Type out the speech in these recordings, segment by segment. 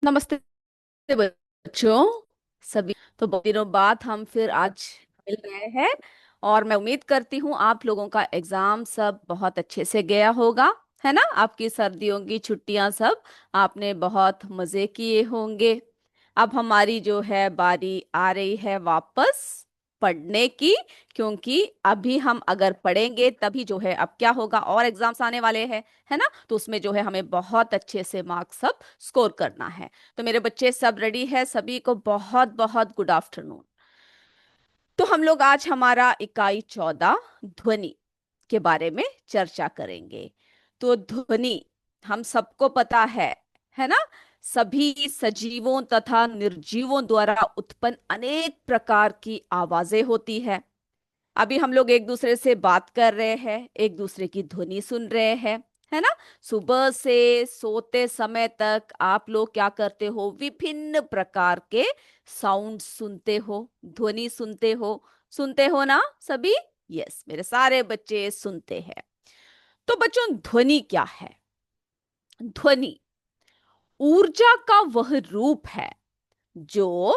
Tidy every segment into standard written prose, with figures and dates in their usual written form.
नमस्ते बच्चों। सभी तो बहुत दिनों बाद हम फिर आज मिल रहे हैं। और मैं उम्मीद करती हूँ आप लोगों का एग्जाम सब बहुत अच्छे से गया होगा, है ना। आपकी सर्दियों की छुट्टियां सब आपने बहुत मजे किए होंगे। अब हमारी जो है बारी आ रही है वापस पढ़ने की, क्योंकि अभी हम अगर पढ़ेंगे तभी जो है अब क्या होगा, और एग्जाम्स आने वाले हैं, है ना। तो उसमें जो है हमें बहुत अच्छे से मार्क्स सब स्कोर करना है। तो मेरे बच्चे सब रेडी है, सभी को बहुत बहुत गुड आफ्टरनून। तो हम लोग आज हमारा इकाई 14 ध्वनि के बारे में चर्चा करेंगे। तो ध्वनि हम सबको पता है ना। सभी सजीवों तथा निर्जीवों द्वारा उत्पन्न अनेक प्रकार की आवाजें होती है। अभी हम लोग एक दूसरे से बात कर रहे हैं, एक दूसरे की ध्वनि सुन रहे हैं, है ना। सुबह से सोते समय तक आप लोग क्या करते हो, विभिन्न प्रकार के साउंड सुनते हो, ध्वनि सुनते हो ना सभी। यस, मेरे सारे बच्चे सुनते हैं। तो बच्चों, ध्वनि क्या है? ध्वनि ऊर्जा का वह रूप है जो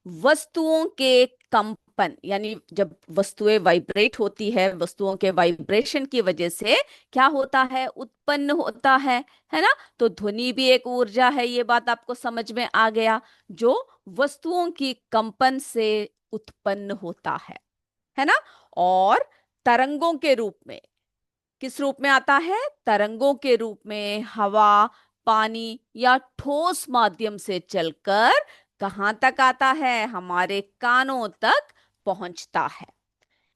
वस्तुओं के कंपन, यानी जब वस्तुएं वाइब्रेट होती है, वस्तुओं के वाइब्रेशन की वजह से क्या होता है, उत्पन्न होता है ना। तो ध्वनि भी एक ऊर्जा है, ये बात आपको समझ में आ गया, जो वस्तुओं की कंपन से उत्पन्न होता है ना। और तरंगों के रूप में, किस रूप में आता है? तरंगों के रूप में हवा, पानी या ठोस माध्यम से चलकर कहां तक आता है? हमारे कानों तक पहुंचता है।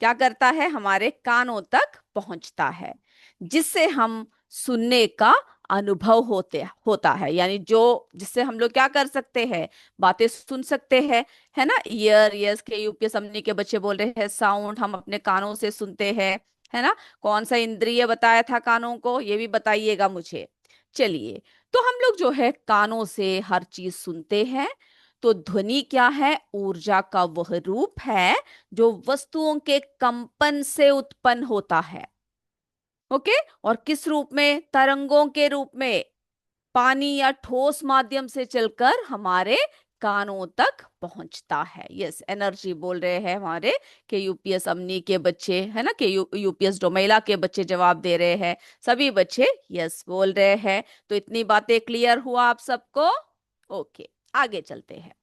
क्या करता है? हमारे कानों तक पहुंचता है, जिससे हम सुनने का अनुभव होता है। यानी जो जिससे हम लोग क्या कर सकते हैं, बातें सुन सकते हैं, है ना। ईयर, यस के यूपीएस हमनी के बच्चे बोल रहे हैं, साउंड हम अपने कानों से सुनते हैं, है ना। कौन सा इंद्रिय बताया था कानों को, ये भी बताइएगा मुझे। चलिए, तो हम लोग जो है कानों से हर चीज सुनते हैं। तो ध्वनि क्या है? ऊर्जा का वह रूप है जो वस्तुओं के कंपन से उत्पन्न होता है। ओके। और किस रूप में? तरंगों के रूप में, पानी या ठोस माध्यम से चलकर हमारे कानों तक पहुंचता है। यस, एनर्जी बोल रहे हैं हमारे के यूपीएस अमनी के बच्चे, है ना, के यूपीएस डोमेला के बच्चे जवाब दे रहे हैं। सभी बच्चे यस बोल रहे हैं। तो इतनी बातें क्लियर हुआ आप सबको? ओके, आगे चलते हैं।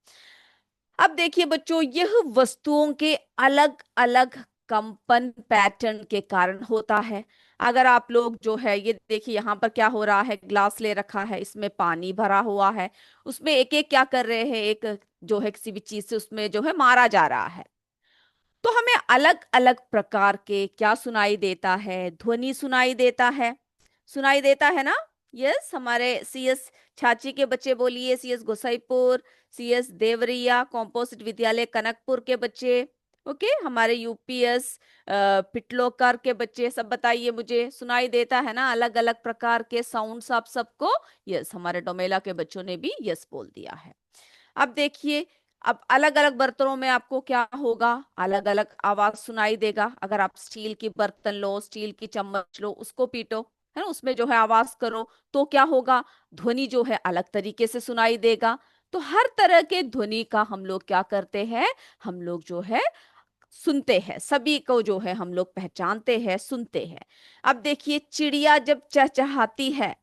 अब देखिए बच्चों, यह वस्तुओं के अलग अलग कंपन पैटर्न के कारण होता है। अगर आप लोग जो है ये देखिए, यहाँ पर क्या हो रहा है, ग्लास ले रखा है, इसमें पानी भरा हुआ है, उसमें एक एक क्या कर रहे हैं, एक जो है किसी भी चीज से उसमें जो है मारा जा रहा है। तो हमें अलग अलग प्रकार के क्या सुनाई देता है? ध्वनि सुनाई देता है ना। यस, हमारे सीएस छाची के बच्चे बोलिए, CS Gosaipur, CS Deoria composite विद्यालय कनकपुर के बच्चे, ओके, हमारे यूपीएस पिटलोकर के बच्चे सब बताइए, मुझे सुनाई देता है ना अलग अलग प्रकार के साउंड्स आप सबको? यस, हमारे डोमेला के बच्चों ने भी यस बोल दिया है। अब देखिए, अब अलग अलग बर्तनों में आपको क्या होगा, अलग अलग आवाज सुनाई देगा। अगर आप स्टील की बर्तन लो, स्टील की चम्मच लो, उसको पीटो, है ना, उसमें जो है आवाज करो, तो क्या होगा, ध्वनि जो है अलग तरीके से सुनाई देगा। तो हर तरह के ध्वनि का हम लोग क्या करते हैं, हम लोग जो है सुनते हैं, सभी को जो है हम लोग पहचानते हैं, सुनते हैं। अब देखिए, चिड़िया जब चहचहाती है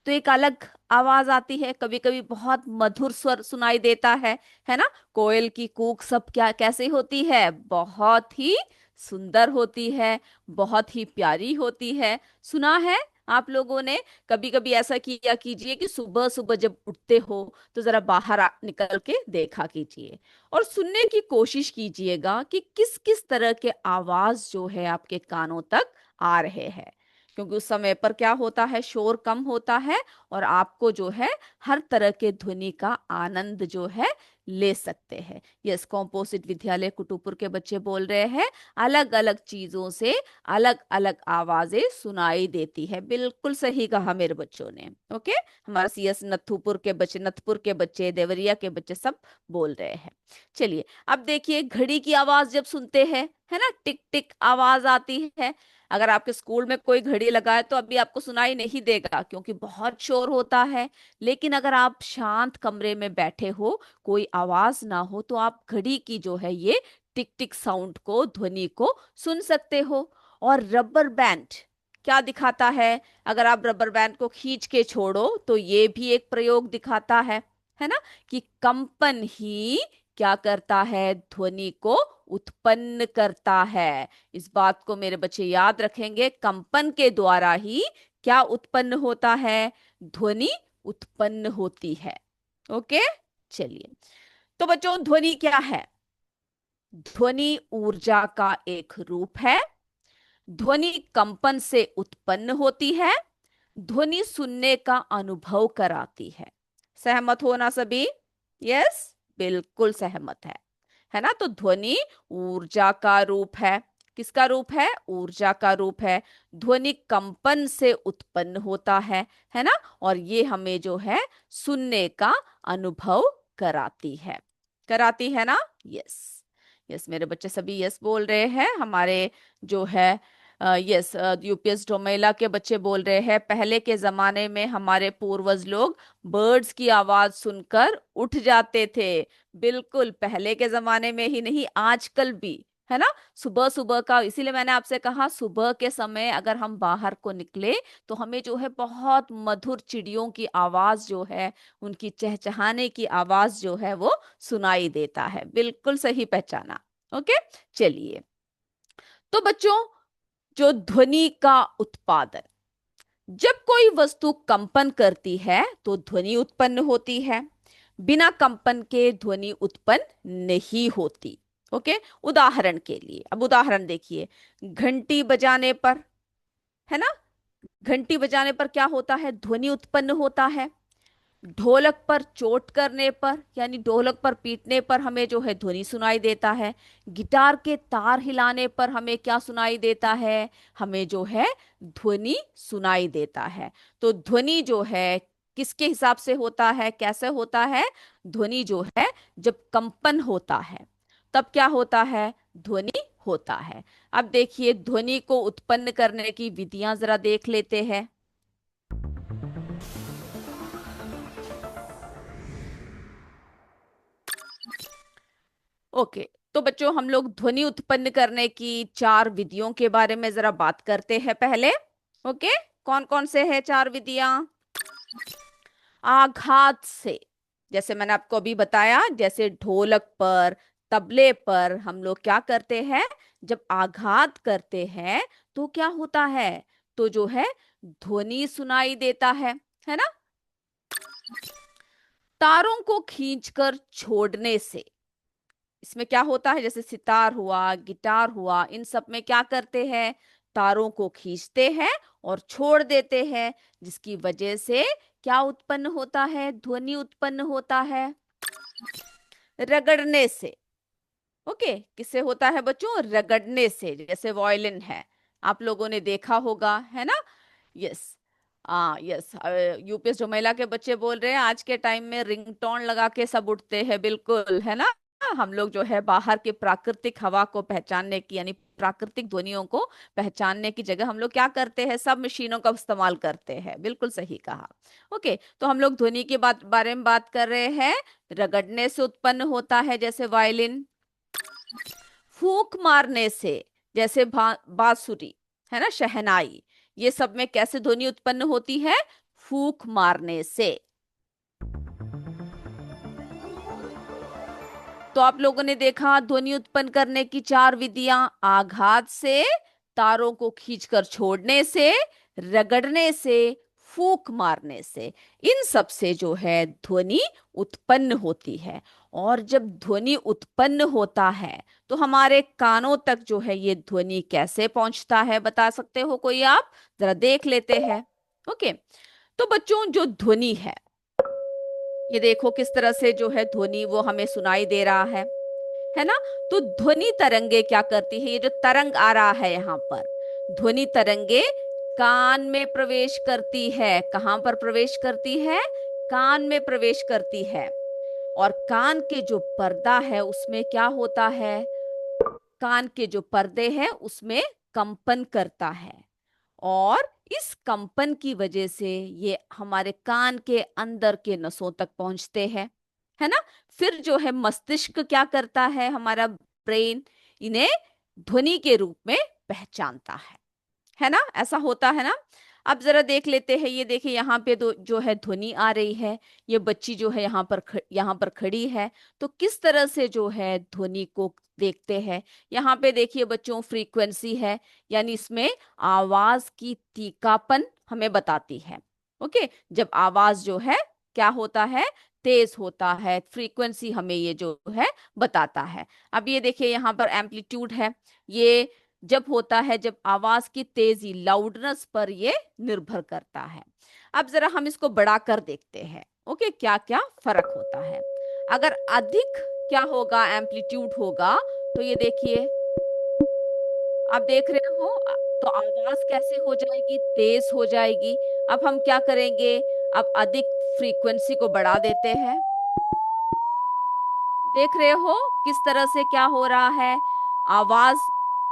तो एक अलग आवाज आती है, कभी कभी बहुत मधुर स्वर सुनाई देता है ना। कोयल की कूक सब क्या कैसे होती है, बहुत ही सुंदर होती है, बहुत ही प्यारी होती है। सुना है आप लोगों ने? कभी कभी ऐसा किया कीजिए कि सुबह सुबह जब उठते हो तो जरा बाहर निकल के देखा कीजिए और सुनने की कोशिश कीजिएगा कि किस किस तरह के आवाज जो है आपके कानों तक आ रहे हैं। क्योंकि उस समय पर क्या होता है, शोर कम होता है और आपको जो है हर तरह के ध्वनि का आनंद जो है ले सकते हैं। यस, कॉम्पोजिट विद्यालय कुटुपुर के बच्चे बोल रहे हैं अलग अलग चीजों से अलग अलग आवाजें सुनाई देती है। बिल्कुल सही कहा मेरे बच्चों ने। ओके, हमारा सीएस नथपुर के बच्चे, देवरिया के बच्चे सब बोल रहे हैं। चलिए, अब देखिए घड़ी की आवाज जब सुनते हैं, है ना, टिक टिक आवाज आती है। अगर आपके स्कूल में कोई घड़ी लगा है तो अभी आपको सुनाई नहीं देगा क्योंकि बहुत शोर होता है। लेकिन अगर आप शांत कमरे में बैठे हो, कोई आवाज ना हो, तो आप घड़ी की जो है ये टिक टिक साउंड को, ध्वनि को सुन सकते हो। और रबर बैंड क्या दिखाता है? अगर आप रबर बैंड को खींच के छोड़ो तो ये भी एक प्रयोग दिखाता है ना, कि कंपन ही क्या करता है, ध्वनि को उत्पन्न करता है। इस बात को मेरे बच्चे याद रखेंगे, कंपन के द्वारा ही क्या उत्पन्न होता है, ध्वनि उत्पन्न होती है। ओके, चलिए, तो बच्चों ध्वनि क्या है? ध्वनि ऊर्जा का एक रूप है। ध्वनि कंपन से उत्पन्न होती है। ध्वनि सुनने का अनुभव कराती है। सहमत हो ना सभी? यस, बिल्कुल सहमत है ना। तो ध्वनि ऊर्जा का रूप है। किसका रूप है? ऊर्जा का रूप है। ध्वनि कंपन से उत्पन्न होता है ना। और ये हमें जो है सुनने का अनुभव कराती है ना। यस, यस, मेरे बच्चे सभी यस बोल रहे हैं। हमारे जो है यस, यूपीएस डोमेला के बच्चे बोल रहे हैं पहले के जमाने में हमारे पूर्वज लोग बर्ड्स की आवाज सुनकर उठ जाते थे। बिल्कुल, पहले के जमाने में ही नहीं, आजकल भी, है ना। सुबह सुबह का, इसीलिए मैंने आपसे कहा सुबह के समय अगर हम बाहर को निकले तो हमें जो है बहुत मधुर चिड़ियों की आवाज जो है, उनकी चहचहाने की आवाज जो है वो सुनाई देता है। बिल्कुल सही पहचाना। ओके, चलिए, तो बच्चों जो ध्वनि का उत्पादन, जब कोई वस्तु कंपन करती है तो ध्वनि उत्पन्न होती है। बिना कंपन के ध्वनि उत्पन्न नहीं होती। ओके, उदाहरण के लिए, अब उदाहरण देखिए, घंटी बजाने पर, है ना, घंटी बजाने पर क्या होता है, ध्वनि उत्पन्न होता है। ढोलक पर चोट करने पर, यानी ढोलक पर पीटने पर हमें जो है ध्वनि सुनाई देता है। गिटार के तार हिलाने पर हमें क्या सुनाई देता है, हमें जो है ध्वनि सुनाई देता है। तो ध्वनि जो है किसके हिसाब से होता है, कैसे होता है? ध्वनि जो है जब कंपन होता है तब क्या होता है, ध्वनि होता है। अब देखिए ध्वनि को उत्पन्न करने की विधियां जरा देख लेते हैं। ओके, तो बच्चों हम लोग ध्वनि उत्पन्न करने की 4 विधियों के बारे में जरा बात करते हैं पहले। ओके, कौन कौन से है 4 विधियां? आघात से, जैसे मैंने आपको अभी बताया, जैसे ढोलक पर, तबले पर हम लोग क्या करते हैं, जब आघात करते हैं तो क्या होता है, तो जो है ध्वनि सुनाई देता है ना। तारों को खींचकर छोड़ने से, इसमें क्या होता है, जैसे सितार हुआ, गिटार हुआ, इन सब में क्या करते हैं, तारों को खींचते हैं और छोड़ देते हैं, जिसकी वजह से क्या उत्पन्न होता है, ध्वनि उत्पन्न होता है। रगड़ने से, ओके, किससे होता है बच्चों, रगड़ने से, जैसे वॉयलिन है, आप लोगों ने देखा होगा, है ना। यस, यस, यूपीएस जो महिला के बच्चे बोल रहे हैं आज के टाइम में रिंगटोन लगा के सब उठते हैं, बिल्कुल, है ना। हम लोग जो है बाहर की प्राकृतिक हवा को पहचानने की, यानी प्राकृतिक ध्वनियों को पहचानने की जगह हम लोग क्या करते हैं, सब मशीनों का इस्तेमाल करते हैं। बिल्कुल सही कहा। ओके, तो हम लोग ध्वनि के बारे में बात कर रहे हैं। रगड़ने से उत्पन्न होता है जैसे वायलिन। फूंक मारने से, जैसे बांसुरी, है ना, शहनाई, ये सब में कैसे ध्वनि उत्पन्न होती है, फूंक मारने से। तो आप लोगों ने देखा ध्वनि उत्पन्न करने की 4 विधियां, आघात से, तारों को खींचकर छोड़ने से, रगड़ने से, फूंक मारने से। इन सब से जो है ध्वनि उत्पन्न होती है। और जब ध्वनि उत्पन्न होता है तो हमारे कानों तक जो है ये ध्वनि कैसे पहुंचता है, बता सकते हो कोई आप? जरा देख लेते हैं। ओके, तो बच्चों जो ध्वनि है, ये देखो किस तरह से जो है ध्वनि वो हमें सुनाई दे रहा है ना। तो ध्वनि तरंगे क्या करती है, ये जो तरंग आ रहा है यहाँ पर, ध्वनि तरंगे कान में प्रवेश करती है। कहाँ पर प्रवेश करती है? कान में प्रवेश करती है। और कान के जो पर्दा है उसमें क्या होता है? कान के जो पर्दे हैं उसमें कंपन करता है। और इस कंपन की वजह से ये हमारे कान के अंदर के नसों तक पहुंचते हैं, है ना। फिर जो है मस्तिष्क क्या करता है, हमारा ब्रेन इन्हें ध्वनि के रूप में पहचानता है ना। ऐसा होता है ना। अब जरा देख लेते हैं, ये देखिए यहाँ पे जो है ध्वनि आ रही है। ये बच्ची जो है यहाँ पर खड़ी है। तो किस तरह से जो है ध्वनि को देखते हैं। यहाँ पे देखिए बच्चों, फ्रीक्वेंसी है, यानी इसमें आवाज की तीखापन हमें बताती है। ओके, जब आवाज जो है क्या होता है, तेज होता है, फ्रीक्वेंसी हमें ये जो है बताता है। अब ये देखिए यहाँ पर एम्पलीट्यूड है। ये जब होता है जब आवाज की तेजी, लाउडनेस पर ये निर्भर करता है। अब जरा हम इसको बढ़ाकर देखते हैं। ओके, क्या क्या फर्क होता है। अगर अधिक क्या होगा, एम्पलीट्यूड होगा, तो ये देखिए, आप देख रहे हो, तो आवाज कैसे हो जाएगी, तेज हो जाएगी। अब हम क्या करेंगे, अब अधिक फ्रीक्वेंसी को बढ़ा देते हैं। देख रहे हो किस तरह से क्या हो रहा है, आवाज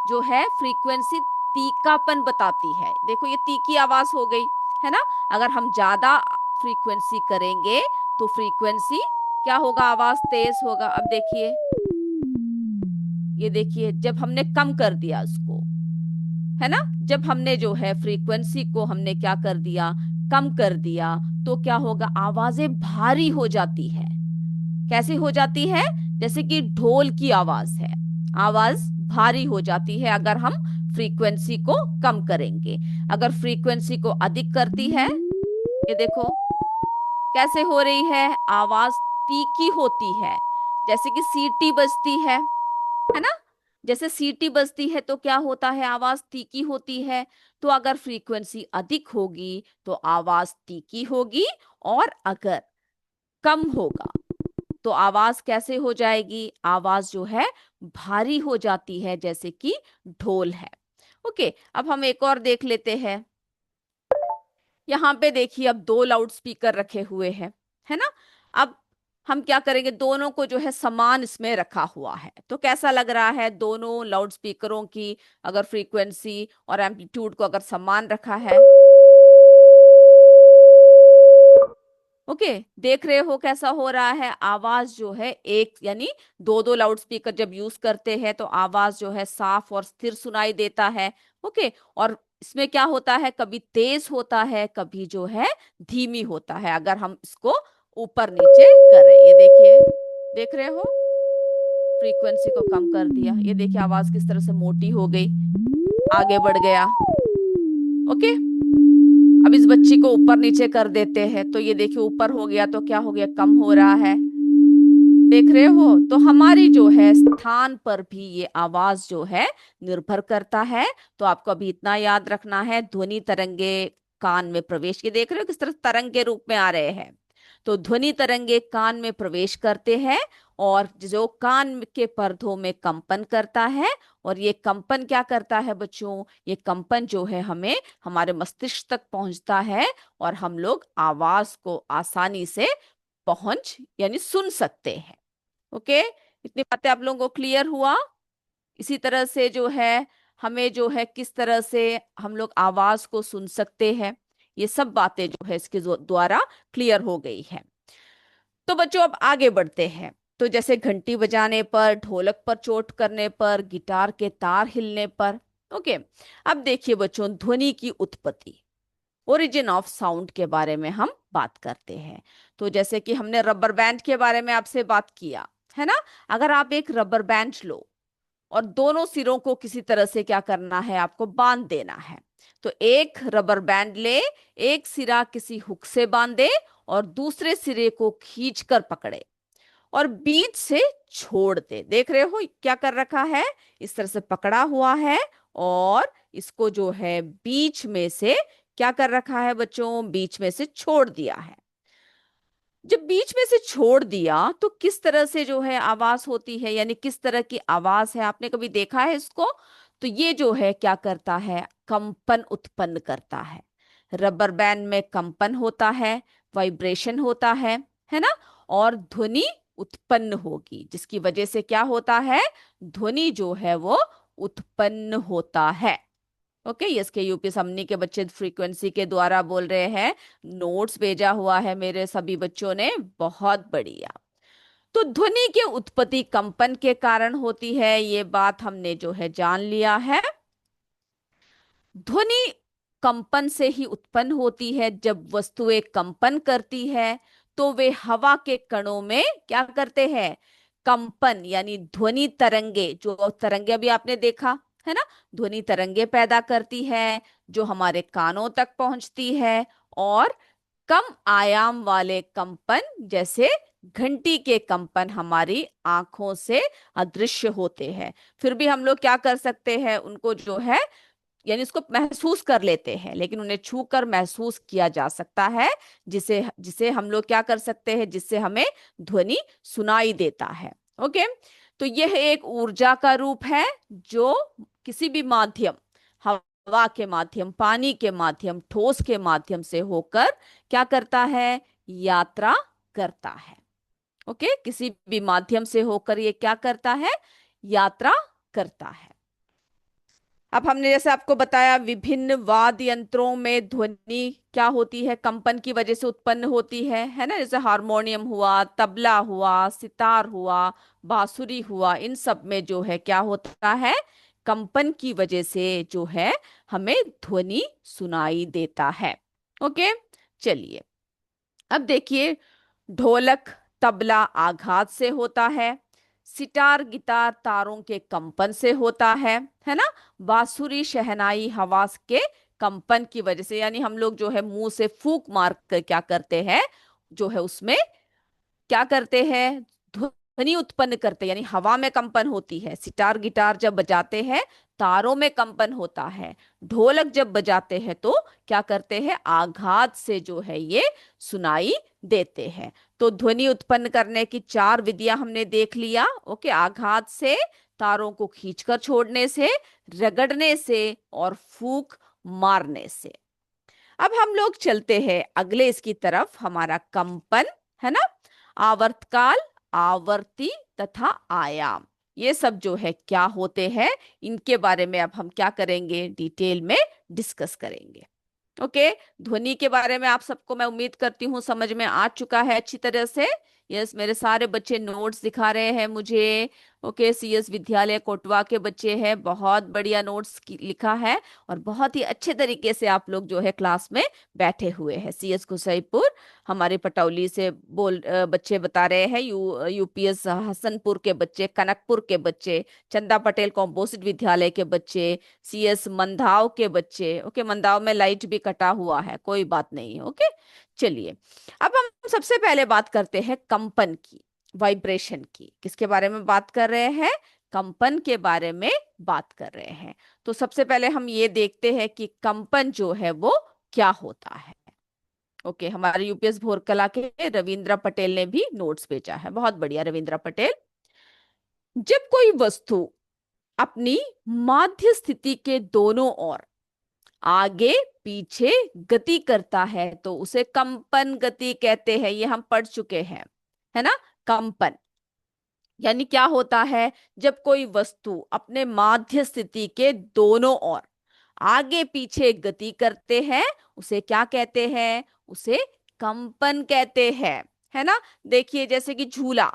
जो है फ्रीक्वेंसी तीखापन बताती है। देखो ये तीखी आवाज हो गई, है ना। अगर हम ज्यादा फ्रीक्वेंसी करेंगे तो फ्रीक्वेंसी क्या होगा, आवाज तेज होगा। अब देखिए, ये देखिए जब हमने कम कर दिया उसको, है ना, जब हमने जो है फ्रीक्वेंसी को हमने क्या कर दिया, कम कर दिया, तो क्या होगा, आवाजें भारी हो जाती है। कैसी हो जाती है? जैसे कि ढोल की आवाज है, आवाज भारी हो जाती है अगर हम फ्रीक्वेंसी को कम करेंगे। अगर फ्रीक्वेंसी को अधिक करती है, ये देखो कैसे हो रही है, आवाज तीखी होती है। जैसे कि सीटी बजती है ना। जैसे सीटी बजती है तो क्या होता है, आवाज तीखी होती है। तो अगर फ्रीक्वेंसी अधिक होगी तो आवाज तीखी होगी, और अगर कम होगा तो आवाज कैसे हो जाएगी, आवाज जो है भारी हो जाती है, जैसे कि ढोल है। ओके, अब हम एक और देख लेते हैं। यहाँ पे देखिए, अब दो लाउड स्पीकर रखे हुए हैं, है ना। अब हम क्या करेंगे, दोनों को जो है समान इसमें रखा हुआ है, तो कैसा लग रहा है, दोनों लाउड स्पीकरों की अगर फ्रीक्वेंसी और एम्पलीट्यूड को अगर समान रखा है। ओके, देख रहे हो कैसा हो रहा है, आवाज जो है एक, यानी दो दो लाउड स्पीकर जब यूज करते हैं तो आवाज जो है साफ और स्थिर सुनाई देता है। ओके, और इसमें क्या होता है, कभी तेज होता है, कभी जो है धीमी होता है, अगर हम इसको ऊपर नीचे करें। ये देखिए, देख रहे हो, फ्रीक्वेंसी को कम कर दिया, ये देखिए आवाज किस तरह से मोटी हो गई, आगे बढ़ गया। ओके, अब इस बच्ची को ऊपर नीचे कर देते हैं, तो ये देखिए ऊपर हो गया तो क्या हो गया, कम हो रहा है। देख रहे हो, तो हमारी जो है स्थान पर भी ये आवाज जो है निर्भर करता है। तो आपको अभी इतना याद रखना है, ध्वनि तरंगे कान में प्रवेश की, देख रहे हो किस तरह तरंग के रूप में आ रहे हैं। तो ध्वनि तरंगे कान में प्रवेश करते हैं, और जो कान के पर्दों में कंपन करता है। और ये कंपन क्या करता है बच्चों, ये कंपन जो है हमें हमारे मस्तिष्क तक पहुंचता है, और हम लोग आवाज को आसानी से पहुंच यानी सुन सकते हैं। ओके, इतनी बातें आप लोगों को क्लियर हुआ। इसी तरह से जो है हमें जो है किस तरह से हम लोग आवाज को सुन सकते हैं, ये सब बातें जो है इसके द्वारा क्लियर हो गई है। तो बच्चों अब आगे बढ़ते हैं। तो जैसे घंटी बजाने पर, ढोलक पर चोट करने पर, गिटार के तार हिलने पर। ओके, अब देखिए बच्चों, ध्वनि की उत्पत्ति, ओरिजिन ऑफ साउंड के बारे में हम बात करते हैं। तो जैसे कि हमने रबर बैंड के बारे में आपसे बात किया, है ना। अगर आप एक रबर बैंड लो और दोनों सिरों को किसी तरह से क्या करना है, आपको बांध देना है। तो एक रबर बैंड ले, एक सिरा किसी हुक से बांधे, और दूसरे सिरे को खींच कर पकड़े, और बीच से छोड़ दे। देख रहे हो क्या कर रखा है, इस तरह से पकड़ा हुआ है, और इसको जो है बीच में से क्या कर रखा है बच्चों, बीच में से छोड़ दिया है। जब बीच में से छोड़ दिया तो किस तरह से जो है आवाज होती है, यानी किस तरह की आवाज है, आपने कभी देखा है इसको? तो ये जो है क्या करता है, कंपन उत्पन्न करता है। रबर बैंड में कंपन होता है, वाइब्रेशन होता है ना? और ध्वनि उत्पन्न होगी, जिसकी वजह से क्या होता है, ध्वनि जो है वो उत्पन्न होता है। ओके, यस के यूपी समनी के बच्चे फ्रीक्वेंसी के द्वारा बोल रहे हैं। नोट्स भेजा हुआ है मेरे सभी बच्चों ने, बहुत बढ़िया। तो ध्वनि की उत्पत्ति कंपन के कारण होती है, ये बात हमने जो है जान लिया है। ध्वनि कंपन से ही उत्पन्न होती है। जब वस्तुएं कंपन करती है तो वे हवा के कणों में क्या करते हैं, कंपन यानी ध्वनि तरंगे, जो तरंगे अभी आपने देखा है ना, ध्वनि तरंगे पैदा करती है जो हमारे कानों तक पहुंचती है। और कम आयाम वाले कंपन जैसे घंटी के कंपन हमारी आंखों से अदृश्य होते हैं। फिर भी हम लोग क्या कर सकते हैं, उनको जो है यानी उसको महसूस कर लेते हैं, लेकिन उन्हें छू कर महसूस किया जा सकता है, जिसे जिसे हम लोग क्या कर सकते हैं, जिससे हमें ध्वनि सुनाई देता है। ओके, तो यह एक ऊर्जा का रूप है जो किसी भी माध्यम, हवा के माध्यम, पानी के माध्यम, ठोस के माध्यम से होकर क्या करता है, यात्रा करता है। ओके, किसी भी माध्यम से होकर ये क्या करता है, यात्रा करता है। अब हमने जैसे आपको बताया, विभिन्न वाद्य यंत्रों में ध्वनि क्या होती है, कंपन की वजह से उत्पन्न होती है ना? जैसे हारमोनियम हुआ, तबला हुआ, सितार हुआ, बांसुरी हुआ, इन सब में जो है क्या होता है, कंपन की वजह से जो है हमें ध्वनि सुनाई देता है। ओके, चलिए अब देखिए, ढोलक तबला आघात से होता है, सितार गिटार तारों के कंपन से होता है ना? बांसुरी शहनाई हवा के कंपन की वजह से, यानी हम लोग जो है मुंह से फूंक मार कर क्या करते हैं, जो है उसमें क्या करते हैं, ध्वनि उत्पन्न करते हैं, यानी हवा में कंपन होती है। सितार गिटार जब बजाते हैं तारों में कंपन होता है। ढोलक जब बजाते हैं तो क्या करते हैं, आघात से जो है ये सुनाई देते हैं। तो ध्वनि उत्पन्न करने की चार विधियां हमने देख लिया। ओके, आघात से, तारों को खींचकर छोड़ने से, रगड़ने से और फूंक मारने से। अब हम लोग चलते हैं अगले इसकी तरफ, हमारा कंपन है ना, आवर्तकाल, आवर्ती तथा आयाम, ये सब जो है क्या होते हैं, इनके बारे में अब हम क्या करेंगे, डिटेल में डिस्कस करेंगे। ओके, ध्वनि के बारे में आप सबको मैं उम्मीद करती हूँ समझ में आ चुका है अच्छी तरह से। यस, मेरे सारे बच्चे नोट्स दिखा रहे हैं मुझे। ओके, सीएस विद्यालय कोटवा के बच्चे हैं, बहुत बढ़िया नोट्स लिखा है, और बहुत ही अच्छे तरीके से आप लोग जो है क्लास में बैठे हुए हैं। सीएस गुसईपुर हमारे पटौली से बच्चे बता रहे हैं, यूपीएस हसनपुर के बच्चे, कनकपुर के बच्चे, चंदा पटेल कॉम्पोजिट विद्यालय के बच्चे, सीएस मंदाव के बच्चे। ओके, मंदाव में लाइट भी कटा हुआ है, कोई बात नहीं है। ओके, चलिए अब हम सबसे पहले बात करते हैं कंपन की, वाइब्रेशन की। किसके बारे में बात कर रहे हैं, कंपन के बारे में बात कर रहे हैं। तो सबसे पहले हम ये देखते हैं कि कंपन जो है वो क्या होता है। ओके, हमारे यूपीएस भोरकला के रविंद्र पटेल ने भी नोट्स भेजा है, बहुत बढ़िया रविंद्र पटेल। जब कोई वस्तु अपनी माध्य स्थिति के दोनों ओर आगे पीछे गति करता है तो उसे कंपन गति कहते हैं, ये हम पढ़ चुके हैं, है ना? कंपन यानी क्या होता है, जब कोई वस्तु अपने माध्य स्थिति के दोनों ओर आगे पीछे गति करते हैं उसे क्या कहते हैं, उसे कंपन कहते हैं, है ना? देखिए जैसे कि झूला,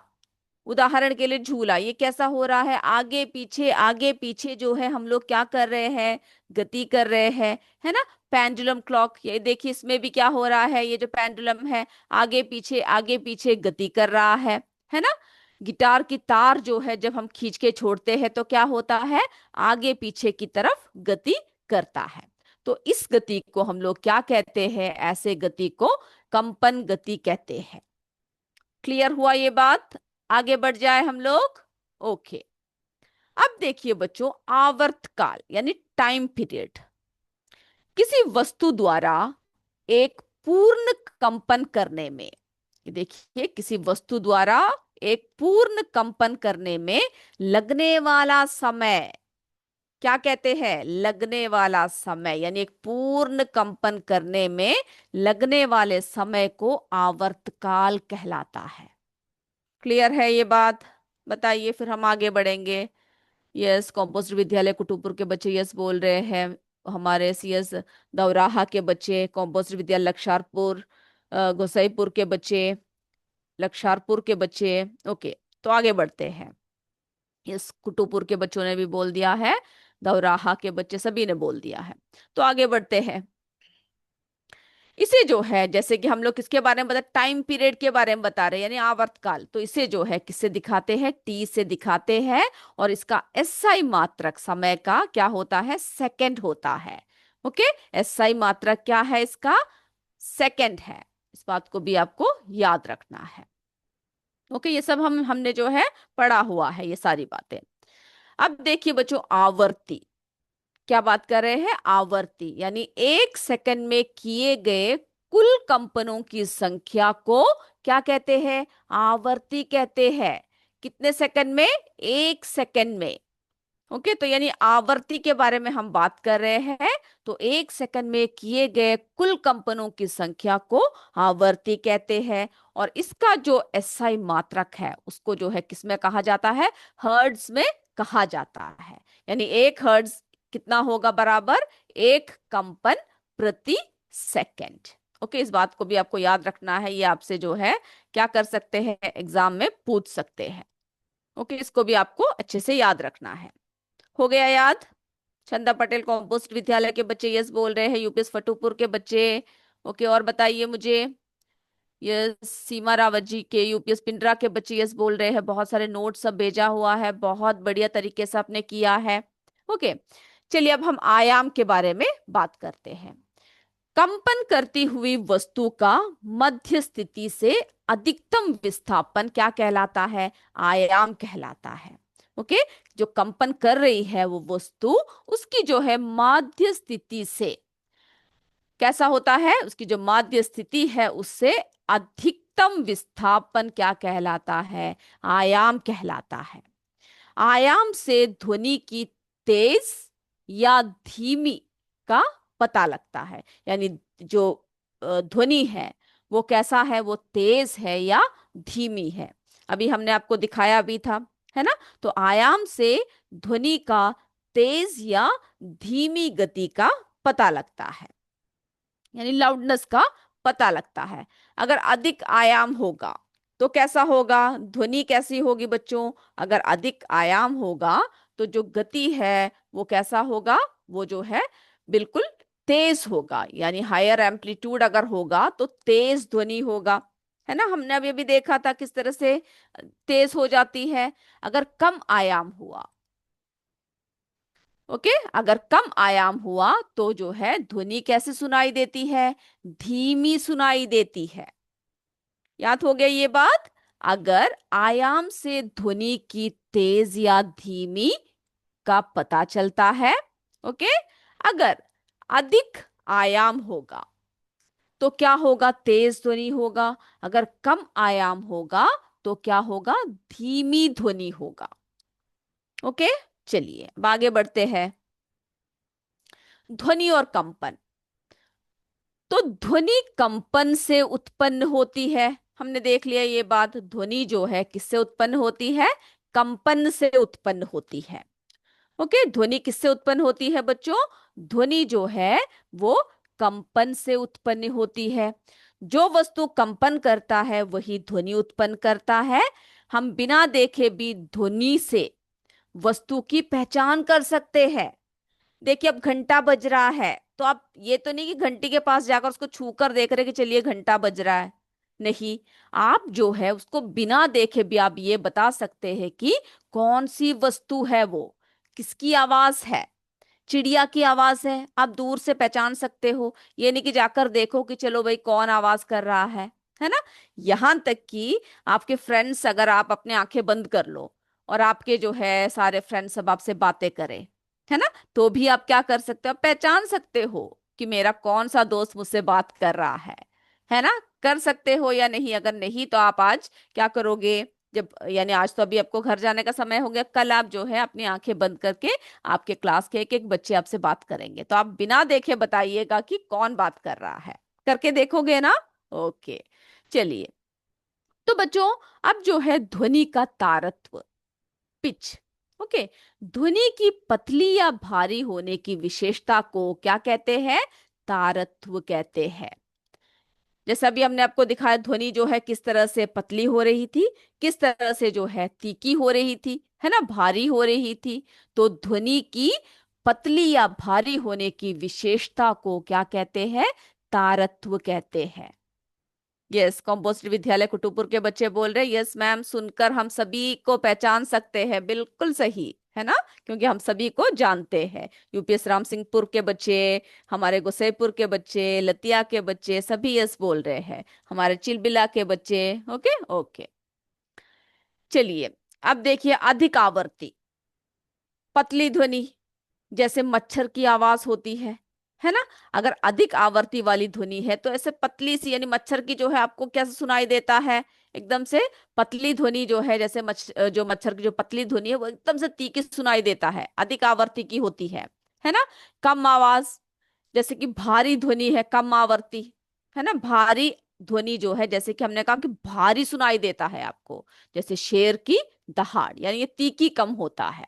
उदाहरण के लिए झूला, ये कैसा हो रहा है, आगे पीछे जो है हम लोग क्या कर रहे हैं, गति कर रहे हैं, है ना? पेंडुलम क्लॉक, ये देखिए इसमें भी क्या हो रहा है, ये जो पेंडुलम है आगे पीछे गति कर रहा है ना? गिटार की तार जो है जब हम खींच के छोड़ते हैं तो क्या होता है, आगे पीछे की तरफ गति करता है। तो इस गति को हम लोग क्या कहते हैं, ऐसे गति को कंपन गति कहते हैं। क्लियर हुआ ये बात? आगे बढ़ जाए हम लोग। ओके, अब देखिए बच्चों, आवर्तकाल यानी टाइम पीरियड, किसी वस्तु द्वारा एक पूर्ण कंपन करने में, देखिए, किसी वस्तु द्वारा एक पूर्ण कंपन करने में लगने वाला समय क्या कहते हैं? लगने वाला समय, यानी एक पूर्ण कंपन करने में लगने वाले समय को आवर्तकाल कहलाता है। क्लियर है ये बात? बताइए, फिर हम आगे बढ़ेंगे। यस, कॉम्पोस्ट विद्यालय कुटुपुर के बच्चे यस बोल रहे हैं। हमारे सीएस दौराहा के बच्चे, कॉम्पोस्ट विद्यालय लक्षारपुर, गोसाईपुर के बच्चे, लक्षारपुर के बच्चे। ओके, तो आगे बढ़ते हैं। यस, कुटुपुर के बच्चों ने भी बोल दिया है, दौराहा के बच्चे सभी ने बोल दिया है। तो आगे बढ़ते हैं। इसे जो है, जैसे कि हम लोग किसके बारे में बता, टाइम पीरियड के बारे में बता रहे हैं, यानी आवर्तकाल। तो इसे जो है किससे दिखाते हैं? टी से दिखाते हैं। और इसका एसआई मात्रक समय का क्या होता है? सेकंड होता है। ओके, एसआई मात्रक क्या है इसका? सेकंड है। इस बात को भी आपको याद रखना है। ओके, ये सब हमने जो है पढ़ा हुआ है, ये सारी बातें। अब देखिए बच्चों, आवर्ती, क्या बात कर रहे हैं? आवर्ती, यानी एक सेकंड में किए गए कुल कंपनों की संख्या को क्या कहते हैं? आवर्ती कहते हैं। कितने सेकंड में? एक सेकंड में। ओके, तो यानी आवर्ती के बारे में हम बात कर रहे हैं। तो एक सेकंड में किए गए कुल कंपनों की संख्या को आवर्ती कहते हैं। और इसका जो एसआई मात्रक है उसको जो है किसमें कहा जाता है? हर्ट्ज में कहा जाता है। यानी एक हर्ट्ज कितना होगा? बराबर एक कंपन प्रति सेकंड। ओके, इस बात को भी आपको याद रखना है। ये आपसे जो है क्या कर सकते हैं? एग्जाम में पूछ सकते हैं। ओके, इसको भी आपको अच्छे से याद रखना है। हो गया याद? चंदा पटेल कॉम्पोस्ट विद्यालय के बच्चे यस बोल रहे हैं, यूपीएस फटूपुर के बच्चे। ओके, और बताइए मुझे। ये सीमा रावत जी के यूपीएस पिंडरा के बच्चे यस बोल रहे हैं। बहुत सारे नोट सब भेजा हुआ है, बहुत बढ़िया तरीके से आपने किया है। ओके, चलिए अब हम आयाम के बारे में बात करते हैं। कंपन करती हुई वस्तु का मध्य स्थिति से अधिकतम विस्थापन क्या कहलाता है? आयाम कहलाता है। ओके, जो कंपन कर रही है वो वस्तु, उसकी जो है माध्य स्थिति से कैसा होता है? उसकी जो माध्य स्थिति है उससे अधिकतम विस्थापन क्या कहलाता है? आयाम कहलाता है। आयाम से ध्वनि की तेज या धीमी का पता लगता है। यानी जो ध्वनि है वो कैसा है? वो तेज है या धीमी है? अभी हमने आपको दिखाया भी था, है ना? तो आयाम से ध्वनि का तेज या धीमी गति का पता लगता है, यानी लाउडनेस का पता लगता है। अगर अधिक आयाम होगा तो कैसा होगा? ध्वनि कैसी होगी बच्चों? अगर अधिक आयाम होगा तो जो गति है वो कैसा होगा? वो जो है बिल्कुल तेज होगा। यानी हायर एम्पलीट्यूड अगर होगा तो तेज ध्वनि होगा, है ना? हमने अभी अभी देखा था किस तरह से तेज हो जाती है। अगर कम आयाम हुआ, ओके, अगर कम आयाम हुआ तो जो है ध्वनि कैसे सुनाई देती है? धीमी सुनाई देती है। याद हो गया ये बात? अगर आयाम से ध्वनि की तेज या धीमी का पता चलता है। ओके, अगर अधिक आयाम होगा तो क्या होगा? तेज ध्वनि होगा। अगर कम आयाम होगा तो क्या होगा? धीमी ध्वनि होगा। ओके, चलिए अब आगे बढ़ते हैं। ध्वनि और कंपन। तो ध्वनि कंपन से उत्पन्न होती है। हमने देख लिया ये बात। ध्वनि जो है किससे उत्पन्न होती है? कंपन से उत्पन्न होती है। ओके, ध्वनि किससे उत्पन्न होती है बच्चों? ध्वनि जो है वो कंपन से उत्पन्न होती है। जो वस्तु कंपन करता है वही ध्वनि उत्पन्न करता है। हम बिना देखे भी ध्वनि से वस्तु की पहचान कर सकते हैं। देखिए, अब घंटा बज रहा है तो आप ये तो नहीं कि घंटी के पास जाकर उसको छू कर देख रहे कि चलिए घंटा बज रहा है। नहीं, आप जो है उसको बिना देखे भी आप ये बता सकते हैं कि कौन सी वस्तु है वो, किसकी आवाज है। चिड़िया की आवाज है, आप दूर से पहचान सकते हो। ये नहीं कि जाकर देखो कि चलो भाई कौन आवाज कर रहा है ना? यहां तक कि आपके फ्रेंड्स, अगर आप अपने आंखें बंद कर लो और आपके जो है सारे फ्रेंड्स सब आपसे बातें करें, है ना, तो भी आप क्या कर सकते हो? आप पहचान सकते हो कि मेरा कौन सा दोस्त मुझसे बात कर रहा है ना? कर सकते हो या नहीं? अगर नहीं तो आप आज क्या करोगे? जब यानी आज तो अभी आपको घर जाने का समय हो गया, कल आप जो है अपनी आंखें बंद करके आपके क्लास के एक एक बच्चे आपसे बात करेंगे, तो आप बिना देखे बताइएगा कि कौन बात कर रहा है। करके देखोगे ना? ओके, चलिए। तो बच्चों, अब जो है ध्वनि का तारत्व, पिच। ओके, ध्वनि की पतली या भारी होने की विशेषता को क्या कहते हैं? तारत्व कहते हैं। जैसा अभी हमने आपको दिखाया, ध्वनि जो है किस तरह से पतली हो रही थी, किस तरह से जो है तीखी हो रही थी, है ना, भारी हो रही थी। तो ध्वनि की पतली या भारी होने की विशेषता को क्या कहते हैं? तारत्व कहते हैं। यस, कॉम्पोस्ट विद्यालय कुटुपुर के बच्चे बोल रहे, यस मैम, सुनकर हम सभी को पहचान सकते हैं, बिल्कुल सही है ना, क्योंकि हम सभी को जानते हैं। यूपीएस राम सिंहपुर के बच्चे, हमारे गोसाईपुर के बच्चे, लतिया के बच्चे, सभी यस बोल रहे हैं, हमारे चिलबिला के बच्चे। ओके ओके, चलिए। अब देखिए, अधिक आवर्ती पतली ध्वनि, जैसे मच्छर की आवाज होती है ना। अगर अधिक आवर्ती वाली ध्वनि है तो ऐसे पतली सी, यानी मच्छर की जो है आपको कैसे सुनाई देता है? एकदम से पतली ध्वनि जो है, जैसे जो मच्छर की जो पतली ध्वनि है वो एकदम से तीखी सुनाई देता है, अधिक आवर्ती की होती है ना। कम आवाज, जैसे कि भारी ध्वनि है, कम आवर्ती, है ना। भारी ध्वनि जो है, जैसे कि हमने कहा कि भारी सुनाई देता है आपको, जैसे शेर की दहाड़, यानी ये तीखी कम होता है।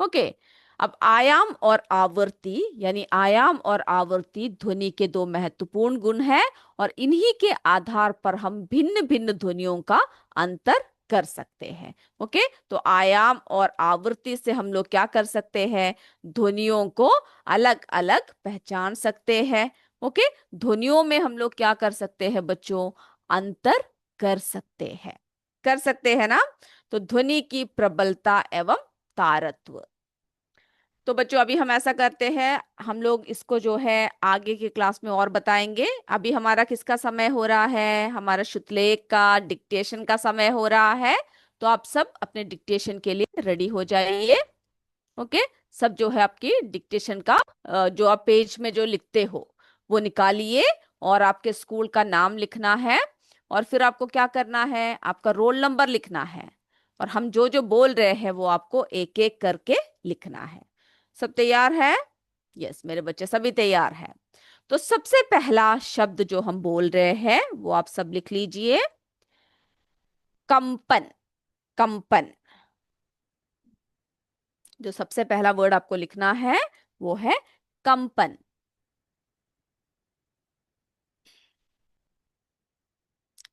ओके। अब आयाम और आवर्ती, यानी आयाम और आवर्ती ध्वनि के दो महत्वपूर्ण गुण हैं, और इन्हीं के आधार पर हम भिन्न भिन्न ध्वनियों का अंतर कर सकते हैं। ओके, तो आयाम और आवर्ती से हम लोग क्या कर सकते हैं? ध्वनियों को अलग अलग पहचान सकते हैं। ओके, ध्वनियों में हम लोग क्या कर सकते हैं बच्चों? अंतर कर सकते हैं। कर सकते हैं ना? तो ध्वनि की प्रबलता एवं तारत्व। तो बच्चों, अभी हम ऐसा करते हैं, हम लोग इसको जो है आगे की क्लास में और बताएंगे। अभी हमारा किसका समय हो रहा है? हमारा शुक्लेख का डिक्टेशन का समय हो रहा है। तो आप सब अपने डिक्टेशन के लिए रेडी हो जाइए। ओके, सब जो है आपकी डिक्टेशन का जो आप पेज में जो लिखते हो वो निकालिए, और आपके स्कूल का नाम लिखना है, और फिर आपको क्या करना है? आपका रोल नंबर लिखना है, और हम जो जो बोल रहे हैं वो आपको एक एक करके लिखना है। सब तैयार है? यस, मेरे बच्चे सभी तैयार है। तो सबसे पहला शब्द जो हम बोल रहे हैं वो आप सब लिख लीजिए, कंपन। कंपन, जो सबसे पहला वर्ड आपको लिखना है वो है कंपन।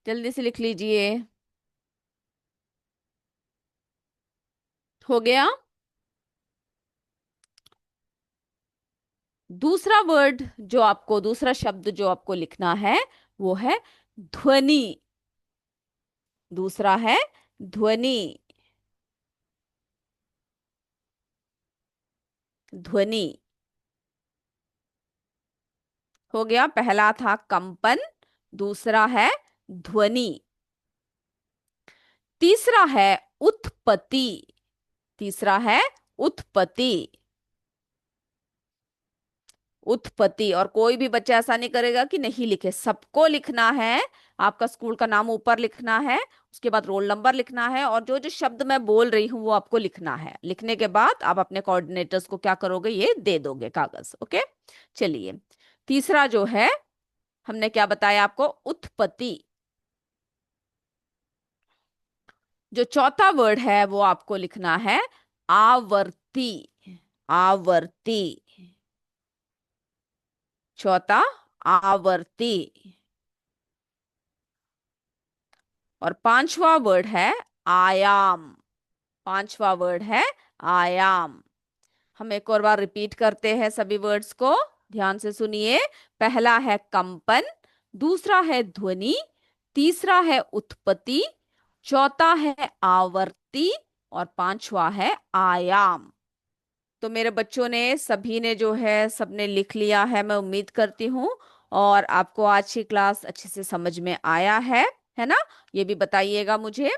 जल्दी से लिख लीजिए। हो गया? दूसरा वर्ड जो आपको, दूसरा शब्द जो आपको लिखना है वो है ध्वनि। दूसरा है ध्वनि। ध्वनि हो गया। पहला था कंपन, दूसरा है ध्वनि। तीसरा है उत्पत्ति। तीसरा है उत्पत्ति। उत्पत्ति, और कोई भी बच्चा ऐसा नहीं करेगा कि नहीं लिखे, सबको लिखना है। आपका स्कूल का नाम ऊपर लिखना है, उसके बाद रोल नंबर लिखना है, और जो जो शब्द मैं बोल रही हूँ वो आपको लिखना है। लिखने के बाद आप अपने कोऑर्डिनेटर्स को क्या करोगे? ये दे दोगे कागज। ओके, चलिए। तीसरा जो है, हमने क्या बताया आपको? उत्पत्ति। जो चौथा वर्ड है वो आपको लिखना है आवर्ती। आवर्ती। चौथा आवर्ती। और पांचवा वर्ड है आयाम। पांचवा वर्ड है आयाम। हम एक और बार रिपीट करते हैं सभी वर्ड्स को, ध्यान से सुनिए। पहला है कंपन, दूसरा है ध्वनि, तीसरा है उत्पत्ति, चौथा है आवर्ती, और पांचवा है आयाम। तो मेरे बच्चों ने, सभी ने जो है सबने लिख लिया है, मैं उम्मीद करती हूँ। और आपको आज की क्लास अच्छे से समझ में आया है ना? ये भी बताइएगा मुझे।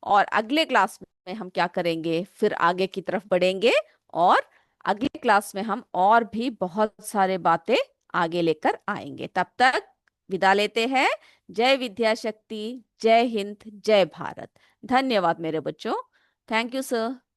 और अगले क्लास में हम क्या करेंगे? फिर आगे की तरफ बढ़ेंगे, और अगले क्लास में हम और भी बहुत सारे बातें आगे लेकर आएंगे। तब तक विदा लेते हैं। जय विद्या शक्ति, जय हिंद, जय भारत। धन्यवाद मेरे बच्चों। Thank you sir.